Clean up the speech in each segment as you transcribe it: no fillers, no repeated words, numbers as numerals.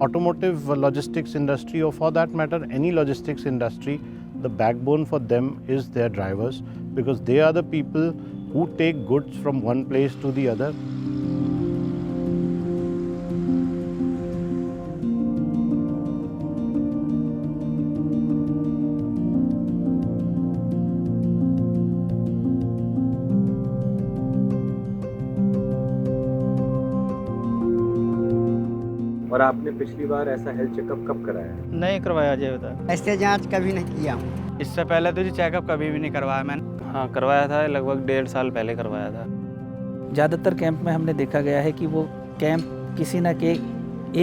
automotive logistics industry, or for that matter any logistics industry, the backbone for them is their drivers, because they are the people who take goods from one place to the other. और आपने पिछली बार ऐसा health checkup कब कराया है? नहीं करवाया अजय बता। ऐसे जांच कभी नहीं किया। इससे पहले तो जी चेकअप कभी भी नहीं करवाया मैंने। हाँ करवाया था, लगभग 1.5 साल पहले करवाया था। ज़्यादातर कैंप में हमने देखा गया है कि वो कैंप किसी न के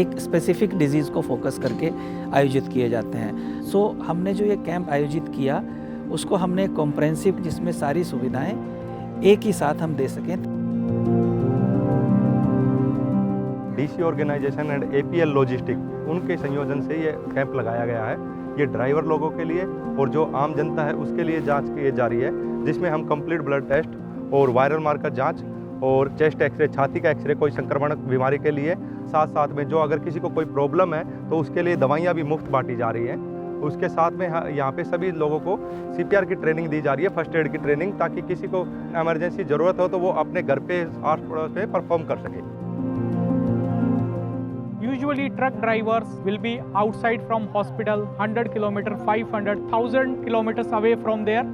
एक स्पेसिफिक डिजीज़ को फोकस करके आयोजित किए जाते हैं। सो हमने जो ये कैंप आयोजित किया उसको हमने कॉम्प्रहेंसिव, जिसमें सारी सुविधाएं एक ही साथ हम दे सकें। DC organisation and APL logistic, उनके संयोजन से ये कैंप लगाया गया है। ये ड्राइवर लोगों के लिए और जो आम जनता है उसके लिए जांच की जा रही है, जिसमें हम कंप्लीट ब्लड टेस्ट और वायरल मार्कर जांच और चेस्ट एक्सरे, छाती का एक्सरे कोई संक्रमण बीमारी के लिए, साथ साथ में जो अगर किसी को कोई प्रॉब्लम है तो उसके लिए दवाइयाँ भी मुफ्त बांटी जा रही हैं। उसके साथ में यहाँ पे सभी लोगों को सीपीआर की ट्रेनिंग दी जा रही है, फर्स्ट एड की ट्रेनिंग, ताकि किसी को इमरजेंसी ज़रूरत हो तो वो अपने घर पे आस पड़ोस में परफॉर्म कर सके। Usually truck drivers will be outside from hospital 100 km, 500, 1000 kilometers away from their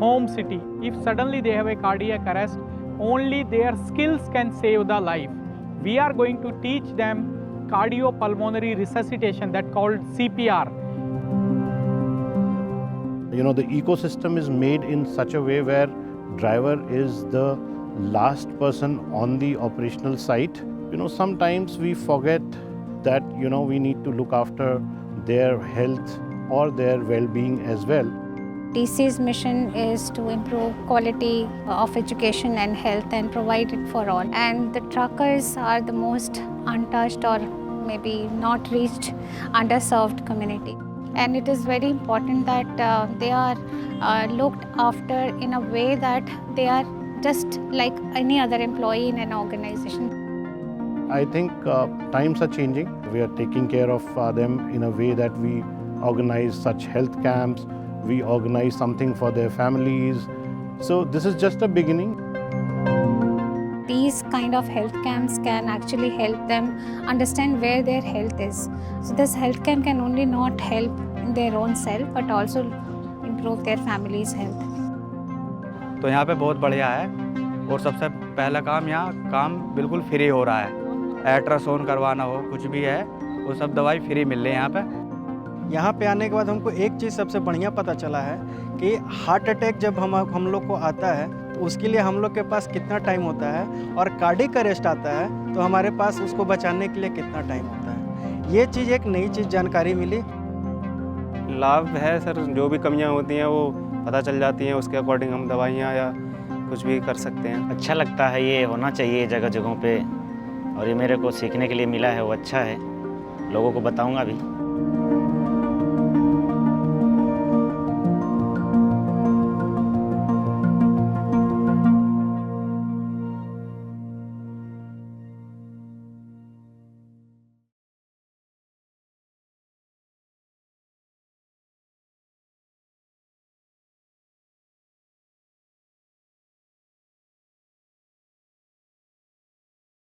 home city. If suddenly they have a cardiac arrest, only their skills can save the life. We are going to teach them cardiopulmonary resuscitation, that called CPR. You know, the ecosystem is made in such a way where driver is the last person on the operational site. You know, sometimes we forget that, you know, we need to look after their health or their well-being as well. DC's mission is to improve quality of education and health and provide it for all. And the truckers are the most untouched or maybe not reached, underserved community. And it is very important that they are looked after in a way that they are just like any other employee in an organization. I think times are changing. We are taking care of them in a way that we organize such health camps, we organize something for their families. So this is just a beginning. These kind of health camps can actually help them understand where their health is. So this health camp can only not help in their own self but also improve their family's health. तो यहाँ पे बहुत बढ़िया है और सबसे पहला काम, यहाँ काम बिल्कुल फ्री हो रहा है। अल्ट्रासाउंड करवाना हो, कुछ भी है, वो सब दवाई फ्री मिल रही है यहाँ पे। यहाँ पे आने के बाद हमको एक चीज़ सबसे बढ़िया पता चला है कि हार्ट अटैक जब हम लोग को आता है तो उसके लिए हम लोग के पास कितना टाइम होता है, और कार्डियक अरेस्ट आता है तो हमारे पास उसको बचाने के लिए कितना टाइम होता है। ये चीज़ एक नई चीज़ जानकारी मिली। लाभ है सर, जो भी कमियां होती हैं वो पता चल जाती हैं, उसके अकॉर्डिंग हम दवाइयाँ या कुछ भी कर सकते हैं। अच्छा लगता है, ये होना चाहिए जगह जगहों पे, और ये मेरे को सीखने के लिए मिला है, वो अच्छा है, लोगों को बताऊंगा भी।